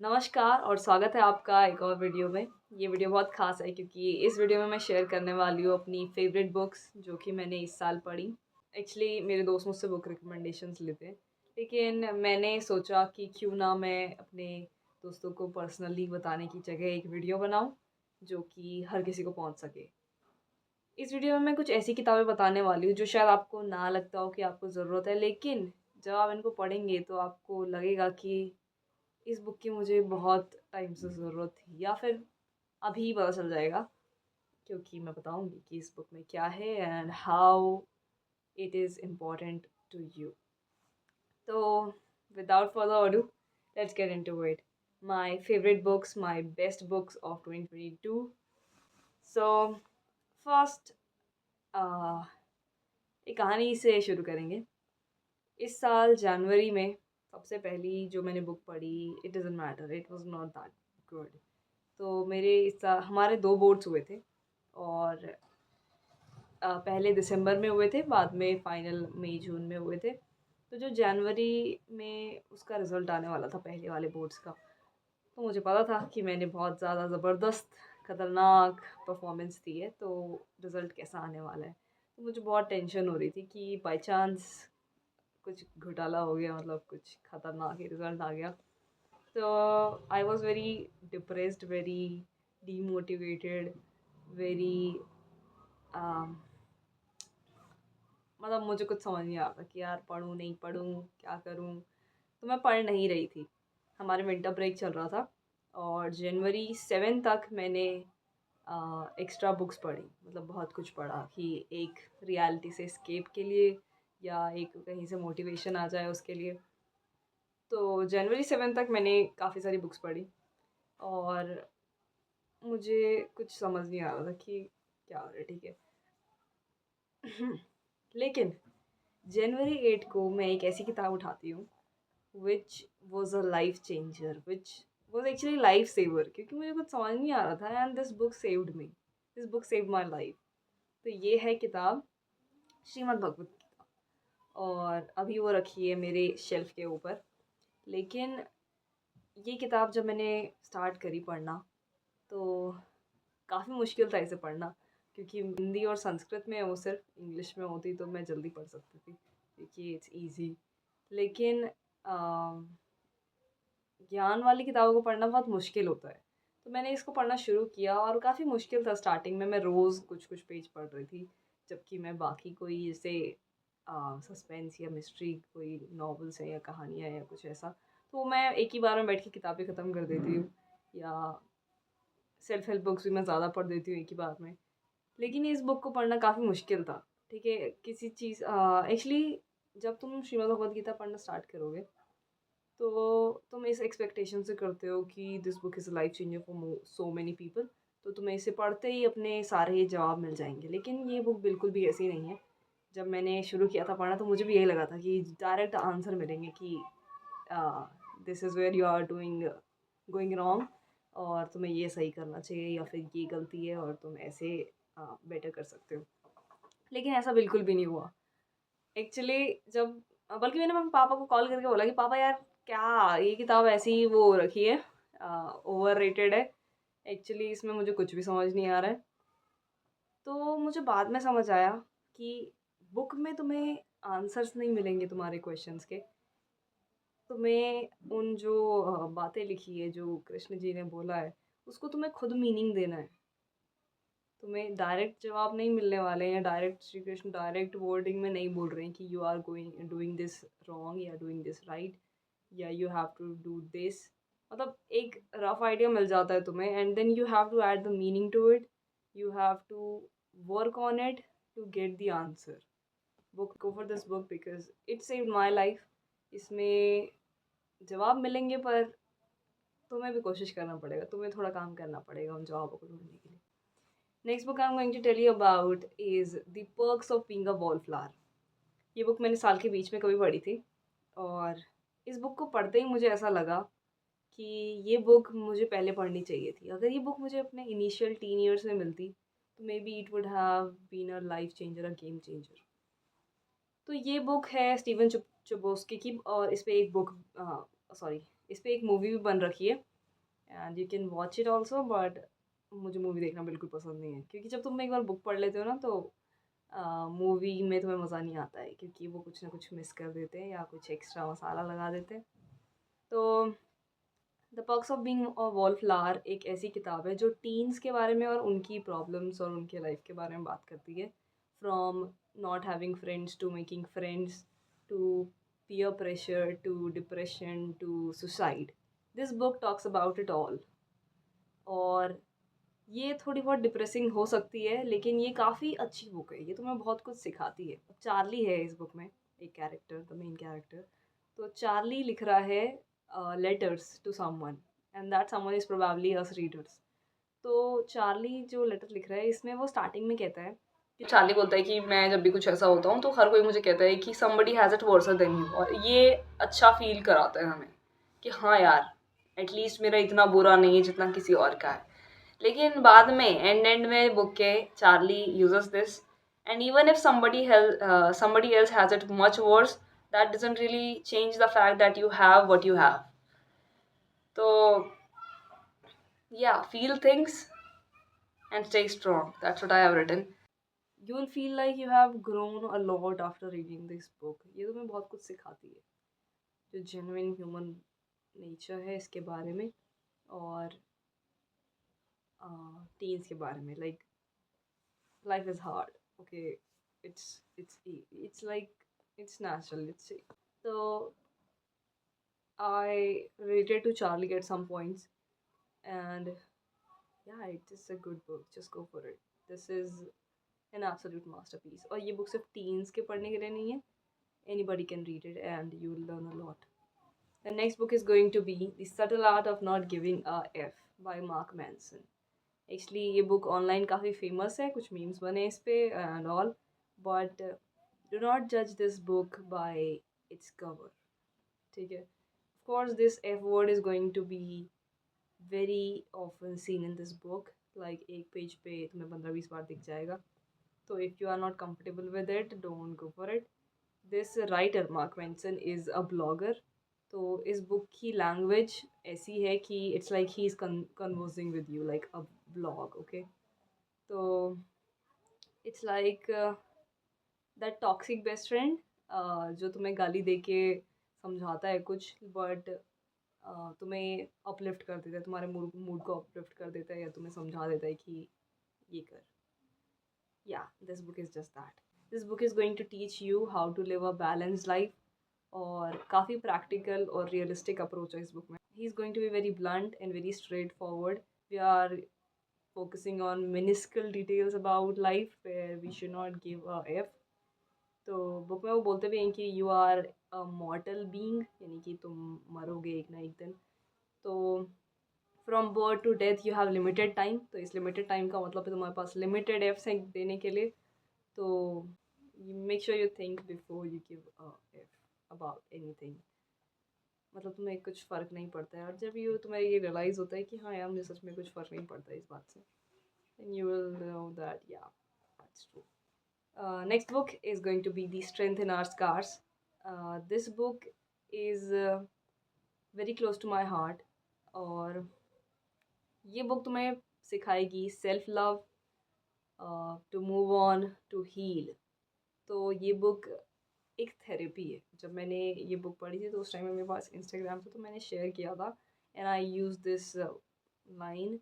नमस्कार और स्वागत है आपका एक और वीडियो में। ये वीडियो बहुत ख़ास है क्योंकि इस वीडियो में मैं शेयर करने वाली हूँ अपनी फ़ेवरेट बुक्स जो कि मैंने इस साल पढ़ी। एक्चुअली मेरे दोस्त मुझसे बुक रिकमेंडेशंस लेते हैं, लेकिन मैंने सोचा कि क्यों ना मैं अपने दोस्तों को पर्सनली बताने की जगह एक वीडियो बनाऊँ, जो कि हर किसी को पहुँच सके। इस वीडियो में मैं कुछ ऐसी किताबें बताने वाली हूँ जो शायद आपको ना लगता हो कि आपको ज़रूरत है, लेकिन जब आप इनको पढ़ेंगे तो आपको लगेगा कि इस बुक की मुझे बहुत टाइम से ज़रूरत थी, या फिर अभी पता चल जाएगा क्योंकि मैं बताऊँगी कि इस बुक में क्या है and how it is important to you. तो without further ado, let's get into it. My favourite books, my best books of 2022। So first, एक कहानी से शुरू करेंगे। इस साल जनवरी में सबसे पहली जो मैंने बुक पढ़ी, it doesn't matter, it was not that good. तो मेरे इस साल हमारे 2 बोर्ड्स हुए थे और पहले दिसंबर में हुए थे, बाद में फाइनल मई-जून में हुए थे। तो जो जनवरी में उसका रिज़ल्ट आने वाला था पहले वाले बोर्ड्स का, तो मुझे पता था कि मैंने बहुत ज़्यादा ज़बरदस्त, खतरनाक परफ़ॉर्मेंस दी है, तो रिज़ल्ट कैसा आने वाला है। तो मुझे बहुत टेंशन हो रही थी कि बाय चांस कुछ घोटाला हो गया, मतलब कुछ खतरनाक ही रिज़ल्ट आ गया। तो I was very depressed, very demotivated, very मतलब मुझे कुछ समझ नहीं आ रहा था कि यार पढ़ूँ नहीं पढ़ूँ, क्या करूँ। तो मैं पढ़ नहीं रही थी। हमारे विंटर ब्रेक चल रहा था और जनवरी 7 तक मैंने एक्स्ट्रा बुक्स पढ़ी, मतलब बहुत कुछ पढ़ा कि एक रियलिटी से एस्केप के लिए या एक कहीं से मोटिवेशन आ जाए उसके लिए। तो जनवरी 7 तक मैंने काफ़ी सारी बुक्स पढ़ी और मुझे कुछ समझ नहीं आ रहा था कि क्या हो रहा है, ठीक है। लेकिन जनवरी 8 को मैं एक ऐसी किताब उठाती हूँ which was a life changer, which was actually life saver, क्योंकि मुझे कुछ समझ नहीं आ रहा था and this book saved me, this book saved my life. तो ये है किताब श्रीमद् भगवत गीता और अभी वो रखी है मेरे शेल्फ के ऊपर। लेकिन ये किताब जब मैंने स्टार्ट करी पढ़ना, तो काफ़ी मुश्किल था इसे पढ़ना, क्योंकि हिंदी और संस्कृत में है, वो सिर्फ इंग्लिश में होती तो मैं जल्दी पढ़ सकती थी क्योंकि इट्स इजी। लेकिन ज्ञान वाली किताबों को पढ़ना बहुत मुश्किल होता है। तो मैंने इसको पढ़ना शुरू किया और काफ़ी मुश्किल था स्टार्टिंग में। मैं रोज़ कुछ-कुछ पेज पढ़ रही थी, जबकि मैं बाकी कोई जैसे सस्पेंस या मिस्ट्री कोई नॉवेल्स हैं या कहानियाँ या कुछ ऐसा, तो मैं एक ही बार में बैठ के किताबें ख़त्म कर देती हूँ, या सेल्फ हेल्प बुक्स भी मैं ज़्यादा पढ़ देती हूँ एक ही बार में। लेकिन इस बुक को पढ़ना काफ़ी मुश्किल था, ठीक है? किसी चीज़ एक्चुअली जब तुम श्रीमद् भगवद गीता पढ़ना स्टार्ट करोगे, तो तुम इस एक्सपेक्टेशन से करते हो कि this book is a life changer for so many people, तो तुम्हें इसे पढ़ते ही अपने सारे जवाब मिल जाएँगे। लेकिन ये बुक बिल्कुल भी ऐसी नहीं है। जब मैंने शुरू किया था पढ़ना, तो मुझे भी यही लगा था कि डायरेक्ट आंसर मिलेंगे कि this is where you are doing going wrong, और तुम्हें ये सही करना चाहिए, या फिर ये गलती है और तुम ऐसे बेटर कर सकते हो। लेकिन ऐसा बिल्कुल भी नहीं हुआ। एक्चुअली जब बल्कि मैंने अपने पापा को कॉल करके बोला कि पापा यार, क्या ये किताब ऐसी ही वो रखी है, ओवररेटेड है। एक्चुअली इसमें मुझे कुछ भी समझ नहीं आ रहा है। तो मुझे बाद में समझ आया कि बुक में तुम्हें आंसर्स नहीं मिलेंगे तुम्हारे क्वेश्चंस के। तुम्हें उन जो बातें लिखी है, जो कृष्ण जी ने बोला है, उसको तुम्हें खुद मीनिंग देना है। तुम्हें डायरेक्ट जवाब नहीं मिलने वाले हैं, या direct Shri Krishna direct wording में नहीं बोल रहे हैं कि you are going doing this wrong या डूइंग दिस राइट, या you have to do this. मतलब एक रफ आइडिया मिल जाता है तुम्हें, and then you have to add the meaning to it, you have to work on it to get the answer. Book go for this book because it saved my life. इसमें जवाब मिलेंगे, पर तुम्हें भी कोशिश करना पड़ेगा, तुम्हें थोड़ा काम करना पड़ेगा उन जवाबों को ढूंढने के लिए। Next book I am going to tell you about is the perks of being a wallflower. ये बुक मैंने साल के बीच में कभी पढ़ी थी, और इस बुक को पढ़ते ही मुझे ऐसा लगा कि ये बुक मुझे पहले पढ़नी चाहिए थी। अगर ये बुक मुझे अपने इनिशियल टीन ईयर्स में मिलती, तो maybe it would have been a life changer, a game changer. तो ये बुक है स्टीवन चुबोस्की की, और इस पे एक बुक सॉरी इस पे एक मूवी भी बन रखी है। And you can watch it also, but मुझे मूवी देखना बिल्कुल पसंद नहीं है, क्योंकि जब तुम एक बार बुक पढ़ लेते हो ना, तो मूवी में तुम्हें मज़ा नहीं आता है, क्योंकि वो कुछ ना कुछ मिस कर देते हैं या कुछ एक्स्ट्रा मसाला लगा देते हैं। तो the perks of being a wallflower एक ऐसी किताब है जो टीन्स के बारे में और उनकी प्रॉब्लम्स और उनके लाइफ के बारे में बात करती है। From not having friends to making friends to peer pressure to depression to suicide. This book talks about it all. और ये थोड़ी बहुत डिप्रेसिंग हो सकती है, लेकिन ये काफ़ी अच्छी बुक है, ये तुम्हें बहुत कुछ सिखाती है। अब चार्ली है इस बुक में, एक कैरेक्टर, द मेन कैरेक्टर। तो चार्ली लिख रहा है letters to someone, and that someone is probably us readers. तो चार्ली जो लेटर लिख रहा है, इसमें वो स्टार्टिंग में कहता है कि चार्ली बोलता है कि मैं जब भी कुछ ऐसा होता हूँ तो हर कोई मुझे कहता है कि somebody has it worse than you, और ये अच्छा फील कराता है हमें कि हाँ यार, एटलीस्ट मेरा इतना बुरा नहीं है जितना किसी और का है। लेकिन बाद में एंड में बुक के Charlie uses this, and even if somebody else has it much worse, that doesn't really change the fact that you have what you have. तो yeah, feel things and stay strong. That's what I have written. You will feel like you have grown a lot after reading this book. ये तुम्हें बहुत कुछ सिखाती है, जो genuine human nature है इसके बारे में, और teens के बारे में. Like life is hard. Okay, it's like it's natural. So I related to Charlie at some points, and yeah, it is a good book. Just go for it. This is an absolute masterpiece. और ये book सिर्फ teens के पढ़ने के लिए नहीं है. Anybody can read it and you will learn a lot. The next book is going to be The Subtle Art of Not Giving a F by Mark Manson. Actually ये book online काफ़ी famous है, कुछ memes बने इस पे and all, but do not judge this book by its cover. ठीक है? Of course this F word is going to be very often seen in this book. Like एक page पे तुम्हें 15-20 बार दिख जाएगा. So if you are not comfortable with it, don't go for it. This writer Mark Manson is a blogger. तो इस book की language ऐसी है कि it's like he is conversing with you like a blog. Okay, तो it's like that toxic best friend जो तुम्हें गाली दे के समझाता है कुछ, बट तुम्हें अपलिफ्ट कर देता है, तुम्हारे मूड को अपलिफ्ट कर देता है, या तुम्हें समझा देता है कि ये कर. Yeah, this book is just that. This book is going to teach you how to live a balanced life, और काफ़ी practical और realistic approach है इस book में. He is going to be very blunt and very straightforward. We are focusing on minuscule details about life where we should not give a F. तो book में वो बोलते भी हैं कि you are a mortal being, यानी कि तुम मरोगे एक ना एक दिन. तो from birth to death you have limited time. तो इस लिमिटेड टाइम का मतलब है तुम्हारे पास लिमिटेड एफ्स हैं देने के लिए. तो make sure you think before you give a F about anything. मतलब तुम्हें कुछ फ़र्क नहीं पड़ता है, और जब तुम्हें ये रियलाइज़ होता है कि हाँ यार, मुझे सच में कुछ फ़र्क नहीं पड़ता इस बात से, then you will know that yeah, that's true. Next book is going to be The Strength in Our Scars. This book is very close to my heart. और ये बुक तुम्हें सिखाएगी self love, to move on, to heal. तो ये book एक therapy है. जब मैंने ये बुक पढ़ी थी तो उस टाइम में मेरे पास इंस्टाग्राम था, तो मैंने शेयर किया था, and I use this line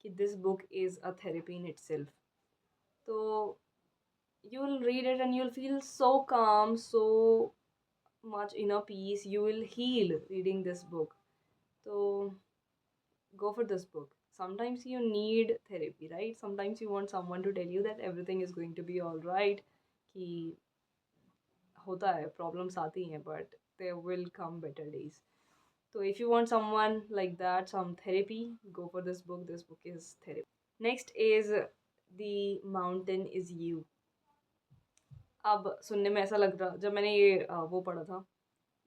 कि this book is a therapy in itself. तो you will read it and you'll feel so calm, so much inner peace. You will heal reading this book. So go for this book. Sometimes you need therapy, right? Sometimes you want someone to tell you that everything is going to be all right. कि होता है, problems आती हैं, but there will come better days. So if you want someone like that, some therapy, go for this book. This book is therapy. Next is The Mountain Is You. अब सुनने में ऐसा लग रहा, जब मैंने ये वो पढ़ा था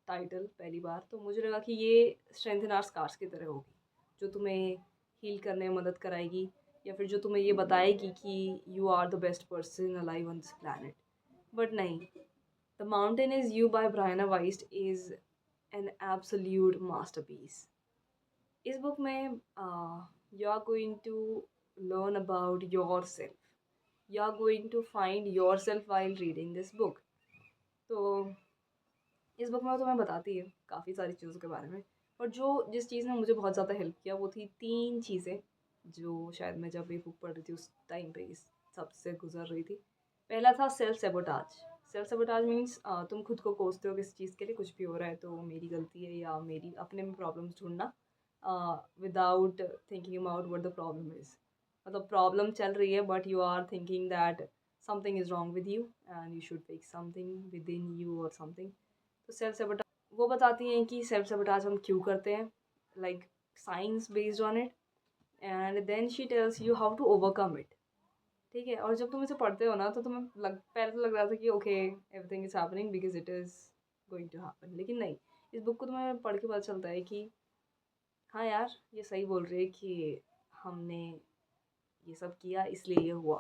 टाइटल पहली बार, तो मुझे लगा कि ये स्ट्रेंथ इन आवर स्कार्स की तरह होगी, जो तुम्हें हील करने में मदद कराएगी, या फिर जो तुम्हें ये बताएगी कि you are the best person alive on this planet. But नहीं, the mountain is you by Brianna Wiest is an absolute masterpiece. इस बुक में you are going to learn about yourself, you are going to find yourself while reading this book. तो इस book में वो तुम्हें बताती है काफ़ी सारी चीज़ों के बारे में, और जिस चीज़ ने मुझे बहुत ज़्यादा हेल्प किया वो थी 3 चीज़ें, जो शायद मैं जब ये बुक पढ़ रही थी उस टाइम पे इस सबसे गुजर रही थी। पहला था self sabotage. Self sabotage means तुम खुद को कोसते हो किसी चीज़ के लिए, कुछ भी हो रहा है तो मेरी गलती है या मेरी अपने में प्रॉब्लम्स ढूंढना without thinking about what the problem is. मतलब प्रॉब्लम चल रही है but you are thinking that something is wrong with you and you should fix something within you और समथिंग। तो सेल्फ सैबोटाज वो बताती हैं कि सेल्फ सैबोटाज हम क्यों करते हैं, like science based on it, and then she tells you how to overcome it. ठीक है, और जब तुम इसे पढ़ते हो ना तो तुम्हें पहले तो लग रहा था कि okay everything is happening because it is going to happen, लेकिन नहीं, इस बुक को तुम्हें पढ़ के पता चलता है कि हाँ यार ये सही बोल रही है कि हमने ये सब किया इसलिए ये हुआ।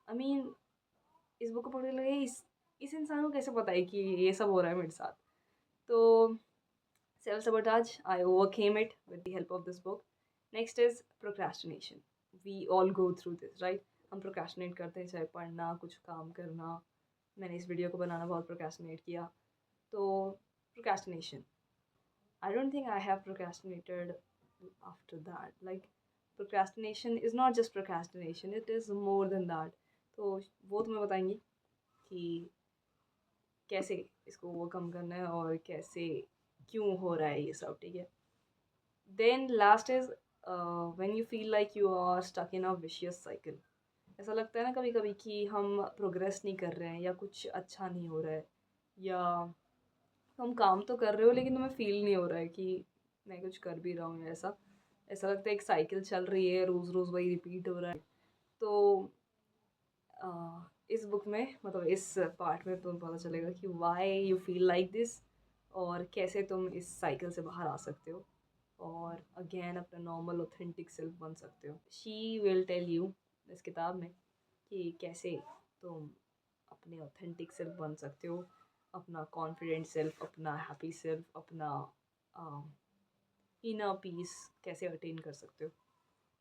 आई मीन इस बुक को पढ़ के लगे इस इंसान को कैसे पता है कि ये सब हो रहा है मेरे साथ। तो self sabotage, I overcame it with the help of this book. Next is procrastination. We all go through this, right? हम procrastinate करते हैं, चाहे पढ़ना, कुछ काम करना। मैंने इस वीडियो को बनाना बहुत procrastinate किया। तो procrastination, I don't think I have procrastinated after that. Like procrastination is not just procrastination, it is more than that. तो वो तुम्हें बताएंगी कि कैसे इसको ओवरकम करना है और कैसे क्यों हो रहा है ये सब। ठीक है, then last is when you feel like you are stuck in a vicious cycle. ऐसा लगता है ना कभी कभी कि हम प्रोग्रेस नहीं कर रहे हैं या कुछ अच्छा नहीं हो रहा है, या तुम काम तो कर रहे हो लेकिन तुम्हें फील नहीं हो रहा है कि मैं कुछ कर भी रहा हूँ, ऐसा ऐसा लगता है एक साइकिल चल रही है, रोज़ रोज़ वही रिपीट हो रहा है। तो इस बुक में मतलब इस पार्ट में तुम्हें पता चलेगा कि why you feel like this और कैसे तुम इस साइकिल से बाहर आ सकते हो और अगेन अपना नॉर्मल ऑथेंटिक सेल्फ बन सकते हो। शी विल टेल यू इस किताब में कि कैसे तुम अपने ऑथेंटिक सेल्फ बन सकते हो, अपना कॉन्फिडेंट सेल्फ, अपना हैप्पी सेल्फ, अपना इनर पीस कैसे अटेन कर सकते हो।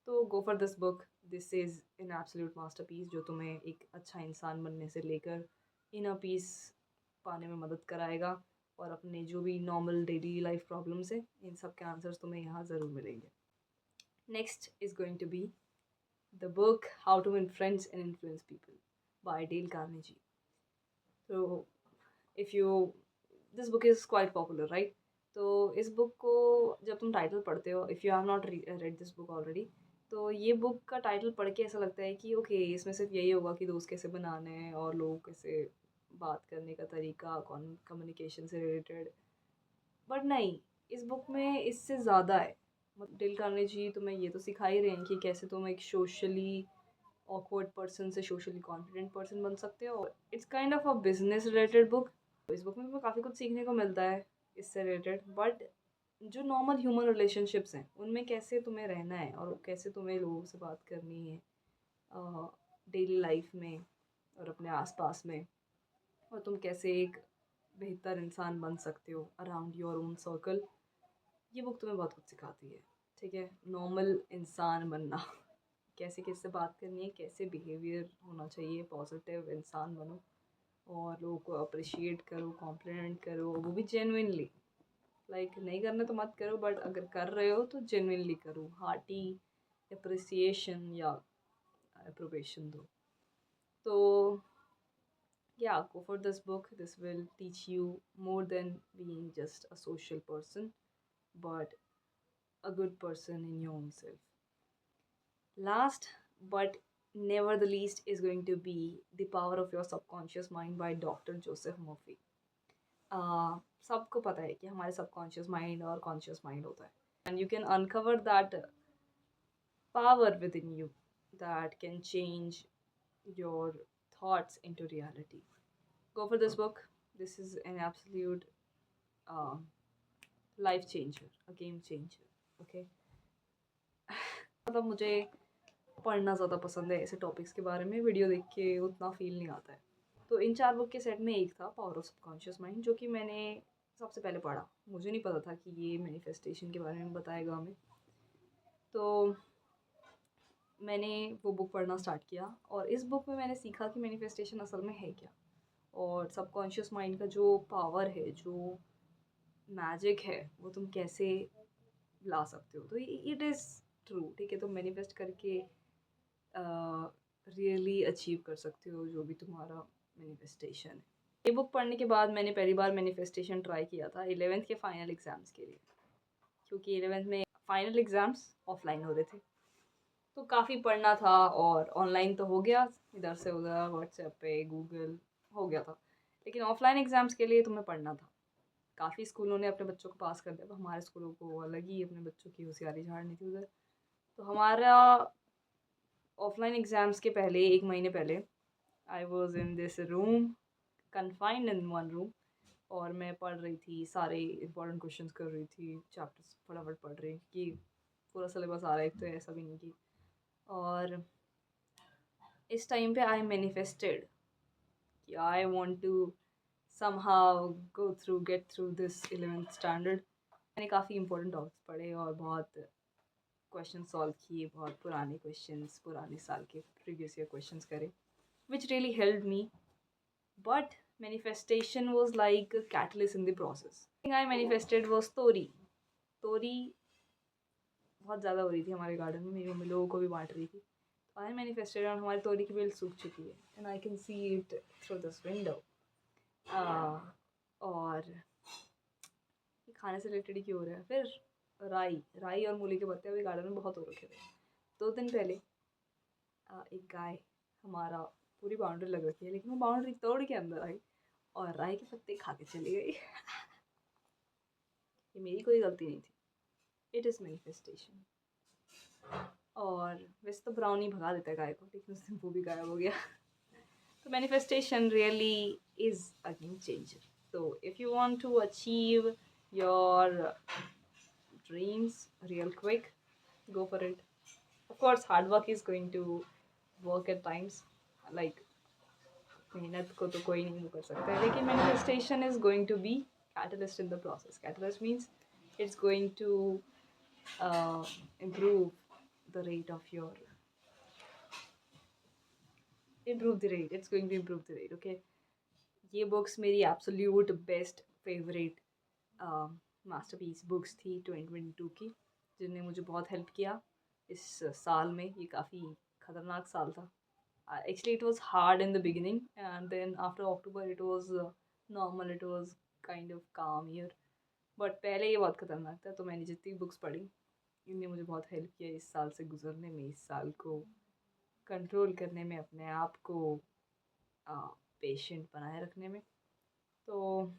तो गो for this book, this is an absolute masterpiece जो तुम्हें एक अच्छा इंसान बनने से लेकर इनर पीस पाने में मदद कराएगा, और अपने जो भी नॉर्मल डेली लाइफ प्रॉब्लम्स हैं इन सब के आंसर्स तुम्हें यहाँ ज़रूर मिलेंगे। Next is going to be the book how to win friends and influence people by Dale Carnegie. तो if you this book is quite popular right. तो इस बुक को जब तुम टाइटल पढ़ते हो, if you have not read this book already, तो ये बुक का टाइटल पढ़ के ऐसा लगता है कि ओके इसमें सिर्फ यही होगा कि दोस्त कैसे बनाने हैं और लोग कैसे बात करने का तरीका, कम्युनिकेशन से रिलेटेड, बट नहीं, इस बुक में इससे ज़्यादा है। मतलब डेल कार्नेजी तुम्हें ये तो सिखा ही रहे हैं कि कैसे तुम एक सोशली ऑकवर्ड पर्सन से सोशली कॉन्फिडेंट पर्सन बन सकते हो। It's kind of a business related book. इस बुक में तुम्हें काफ़ी कुछ सीखने को मिलता है इससे रिलेटेड, बट जो नॉर्मल ह्यूमन रिलेशनशिप्स हैं उनमें कैसे तुम्हें रहना है और कैसे तुम्हें लोगों से बात करनी है डेली लाइफ में और अपने आसपास में, और तुम कैसे एक बेहतर इंसान बन सकते हो अराउंड योर ओन सर्कल, ये बुक तुम्हें बहुत कुछ सिखाती है। ठीक है, नॉर्मल इंसान बनना, कैसे किससे बात करनी है, कैसे बिहेवियर होना चाहिए, पॉजिटिव इंसान बनो और लोगों को अप्रिशिएट करो, कॉम्प्लीमेंट करो, वो भी जेन्युइनली। लाइक नहीं करना तो मत करो, बट अगर कर रहे हो तो जेन्युइनली करो, हार्टी अप्रिसिएशन या अप्रोबेशन दो। तो yeah, go for this book. This will teach you more than being just a social person, but a good person in your own self. Last but never the least is going to be The Power of Your Subconscious Mind by Dr. Joseph Murphy. सबको पता है कि हमारे subconscious mind और conscious mind होता है, and you can uncover that power within you that can change your thoughts into reality. Go for this book. This is an absolute uh, life changer, a game changer. Okay. मतलब मुझे पढ़ना ज़्यादा पसंद है ऐसे topics के बारे में, वीडियो देख के उतना फील नहीं आता है। तो इन 4 बुक के सेट में एक था पावर ऑफ सबकॉन्शियस माइंड, जो कि मैंने सबसे पहले पढ़ा। मुझे नहीं पता था कि ये मैनिफेस्टेशन के बारे में बताएगा हमें। तो मैंने वो बुक पढ़ना स्टार्ट किया और इस बुक में मैंने सीखा कि मैनिफेस्टेशन असल में है क्या, और सबकॉन्शियस माइंड का जो पावर है, जो मैजिक है, वो तुम कैसे ला सकते हो। तो इट इज़ ट्रू, ठीक है। तुम मैनिफेस्ट करके रियली अचीव कर सकते हो जो भी तुम्हारा मैनिफेस्टेशन है। ये बुक पढ़ने के बाद मैंने पहली बार मैनिफेस्टेशन ट्राई किया था 11th के फाइनल एग्ज़ाम्स के लिए, क्योंकि 11th में फाइनल एग्ज़ाम्स ऑफलाइन हो रहे थे। तो काफ़ी पढ़ना था, और ऑनलाइन तो हो गया, इधर से उधर व्हाट्सएप पे गूगल हो गया था, लेकिन ऑफलाइन एग्ज़ाम्स के लिए तुम्हें पढ़ना था। काफ़ी स्कूलों ने अपने बच्चों को पास कर दिया, पर हमारे स्कूलों को अलग ही अपने बच्चों की होशियारी झाड़नी थी उधर। तो हमारा ऑफलाइन एग्ज़ाम्स के पहले 1 महीने पहले I was in this room, confined in one room, और मैं पढ़ रही थी, सारे इंपॉर्टेंट क्वेश्चंस कर रही थी, चैप्टर्स फटाफट पढ़ रही कि पूरा सिलेबस आ रहा है, तो ऐसा भी नहीं कि। और इस टाइम पे आई मैनिफेस्टेड कि I want to somehow go through get through this 11th standard. मैंने काफ़ी इंपॉर्टेंट टॉपिक्स पढ़े और बहुत क्वेश्चन सॉल्व किए, बहुत पुराने क्वेश्चंस, पुराने साल के प्रीवियस ईयर क्वेश्चंस करे, which really helped me. But manifestation was like a catalyst in the process. The thing I manifested was तोरी। तोरी बहुत ज़्यादा हो रही थी हमारे गार्डन में, मेरी मम्मी लोगों को भी बांट रही थी। तो आई मैनिफेस्टेड, और हमारी तोरी की बेल सूख चुकी है, and I can see it through this window. और ये खाने से रिलेटेड ही क्यों हो रहा है। फिर राई और मूली के पत्ते अभी गार्डन में बहुत हो रखे थे। 2 दिन पहले एक गाय, हमारा पूरी बाउंड्री लग रखी है, लेकिन वो बाउंड्री तोड़ के अंदर आई और राई के पत्ते खा के चली गई। ये मेरी कोई गलती नहीं थी, इट इज़ मैनिफेस्टेशन। और वैसे तो ब्राउनी भगा देता है गाय को, लेकिन उस दिन वो भी गायब हो गया। तो manifestation really is a game changer. So if you want to achieve your dreams real quick, go for it. Of course, hard work is going to work at times. Like मेहनत को तो कोई नहीं कर सकता है, लेकिन manifestation is going to be catalyst in the process. Catalyst means it's going to improve the rate of your It's going to improve the rate. Okay. ये बुक्स मेरी absolute best favourite masterpiece books थी 2022 की, जिनने मुझे बहुत help किया इस साल में। ये काफ़ी ख़तरनाक साल था। Actually it was hard in the beginning, and then after October it was normal, it was kind of calm year, but पहले ये बहुत ख़तरनाक था। तो मैंने जितनी बुक्स पढ़ी, इनने मुझे बहुत हेल्प किया इस साल से गुजरने में, इस साल को कंट्रोल करने में, अपने आप को पेशेंट बनाए रखने में। तो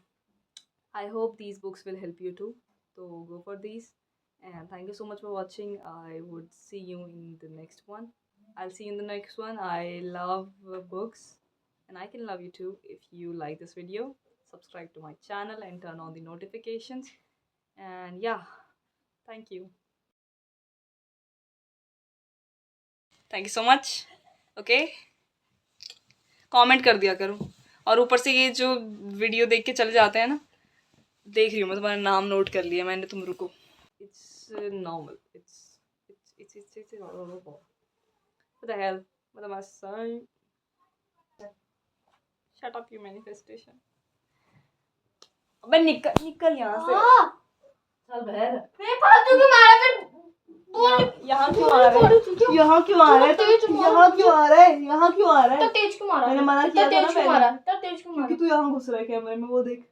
I hope these books will help you too. So go for these, and thank you so much for watching. I would see you in the next one. I'll see you in the next one. I love books, and I can love you too. If you like this video, subscribe to my channel and turn on the notifications. And yeah, thank you. Thank you so much. Okay, comment कर दिया करो, और ऊपर से ये जो video देख के चले जाते हैं ना, देख रही हूँ मैं, तुम्हारा नाम नोट कर लिया मैंने, तुम रुको। It's normal. It's what the hell? What am I saying? Shut up, you manifestation. अबे निकल यहाँ से। चल बहर। मैं फालतू क्यों मारा फिर? यहाँ क्यों आ रहा है? यहाँ क्यों आ रहा है? यहाँ क्यों आ रहा है? यहाँ क्यों आ रहा है? तो तेज क्यों मारा? मैंने मना किया था ना पहले। तो तेज क्यों मारा? क्योंकि तू यहाँ घुस रहा है कैमरे में, वो देख।